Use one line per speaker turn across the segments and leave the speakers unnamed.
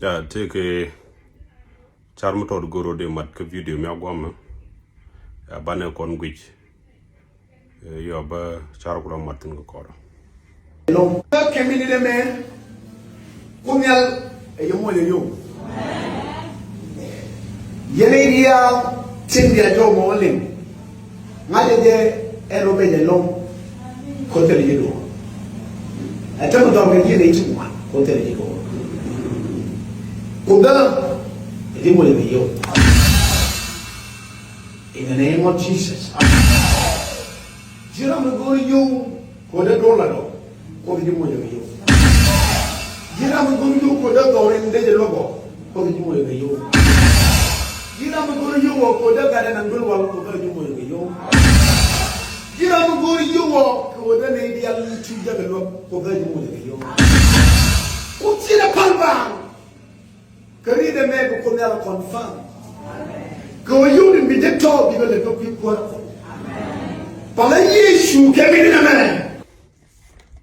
Ya take a charmoto goro de mat ke video mi agwama ya bane kon gwich yo ba charkura matin ko koro
No kemini de men kunyal e yomo le yo yene dia tindia jo mo le ngale de erobe de long ko tere yido atamo do me yene ti wa ko tere yido ko da e mo le yo in the name of Jesus jira mo go yo ko de do la do ko di mo le yo jira mo go yo ko de do re de logo ko di mo le yo jira mo go yo ko de ga de nan dul wal ko di mo le yo jira mo go yo ko de ne di al tu ja de lo ko di mo le yo o tira palba kari de me ko ne ala confirm ko yo ni bi de to bi le ko ki ko pala Yesu kemi na me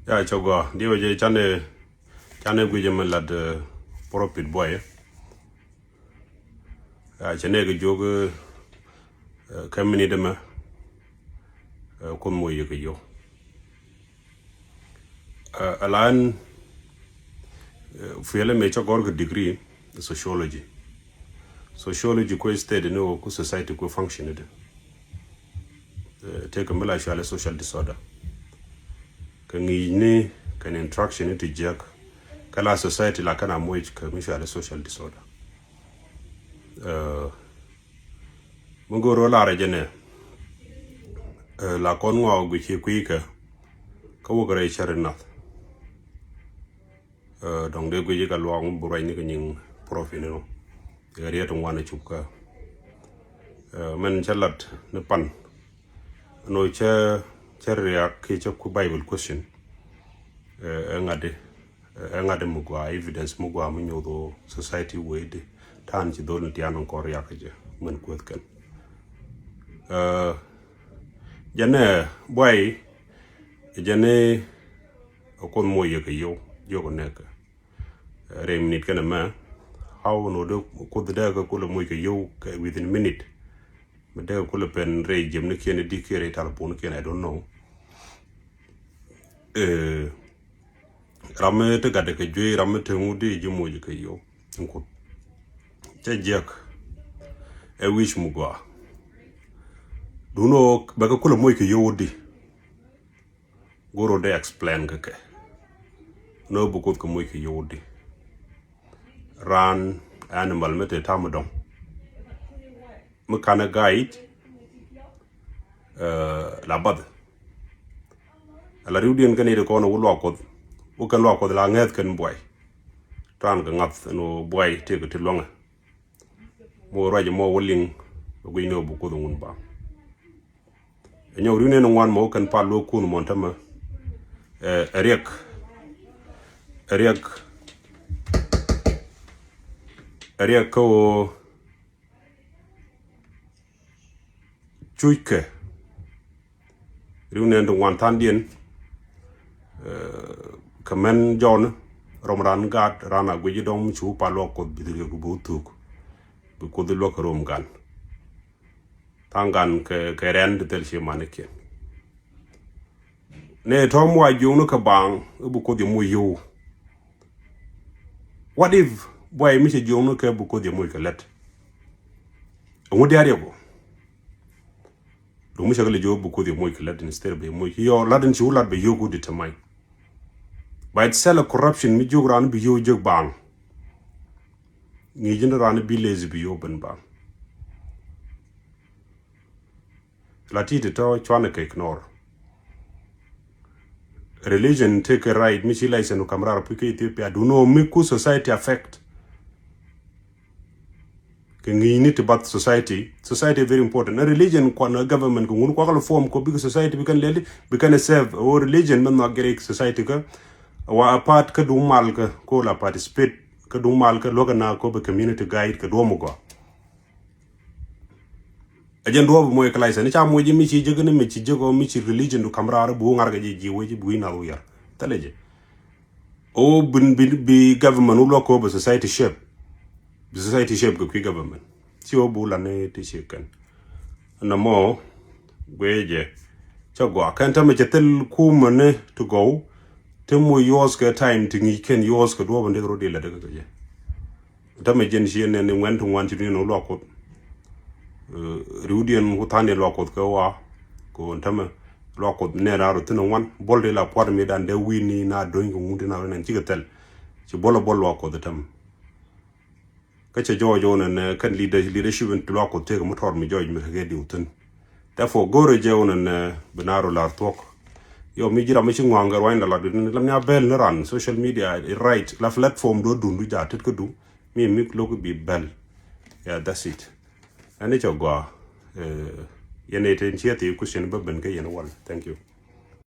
ya chogo diwe je chane gwije me lad profit boy ya chane ge jog kamini de me ko mo ye yo alan fiele me chogor ge degree sociology ko study no ko society ko function de take a mila shale social disorder kan ni kan interaction to jack kala society la kana moy ka mi shale social disorder mungoro la rejene la kon ngo gu chi kuika ka wo gare charina donc de gu ka luang burai ni kan profit no area to wana chuka men chalat ne pan no cherria ke ku bible question engade mugwa evidence mugwa munyodo society wede tan ci don tianon ko yakaje men kwetken jane boy jane kon moye ke yo ko nek minute kana ma how no do ko de ko lo moye ke yo within a minute me de ko le pen re jem ne kene dikere talpon kene I don't know ramme te gade ke jwe ramme te ngudi jimo ke yo ko te jek e wish mugwa duno ba ko lo moy ke yodi goro de explain ke no bu ko moy ke yodi ran animal mete tamadon mekana guide la bad ala riudien kan ide ko no lo ko o kan lo ko la nget kan boy tran ga ngat no boy te ko tilonga mo raje mo woling go ino bu ko dun ba enyo rune no wan mo kan pa lo kun montama eriek ko chuike rune no wan tandien kamen John Romran gat rana gweji dom chu palo ko bidire ko butuk ko de lo ko rom gan tangan ke rend tel shi manike ne tom wa junu ka bang bu ko de mo yo what if boy mi se junu ke bu ko de mo ka let ngodi are go do mi se le jo bu ko de mo ka let instead be mo yo laden chu lat be yo go determine by itself corruption mi jogran bi yo jog bang ni generan bi lazy bi yo ban bang latite to chwana ke ignore religion take a right mi chila isenu kamrar pike Ethiopia do no mi ku society affect ke ni to bat society very important a religion kwa na government ko ngun kwa form ko big society bi kan leli bi kan serve or religion man ma gerek society ka wa apart ka du mal ka ko la participate ka du mal ka loga na ko be community guide ka do mo go ajen do mo e klaisa ni cha mo ji mi ci jegene mi ci jego mi ci religion du kamra bu ngar ga ji wo ji bu ina lu yar taleje o bi government ulo ko ba society shape ko ki government ti o bu la ne ti chicken na mo gweje chagwa kan ta me chetel ku mane to go te mo yos ka time to ngi ken yos ka do bande ro de la daga je ta me jen shi ne wen to wan ti no lo ko rudian ko tane lo ko ka wa ko ntama lo ko ne ra ro tino wan bolde la por mi dan de wini na do ngi ngi na ren ci gatel ci bolo lo ko de tam ka ce jojo ne kan leadership en lo ko te ko motor mi joj mi ga di utun therefore gore je onen binaro la tok yo mi jira mi ci ngwangar wayna la din lam ya bel ne ran social media right la platform do dundu ja tet ko du mi lo ko bi bel yeah that's it ane chogwa yene ten chiati ku sen babben ke yen wal thank you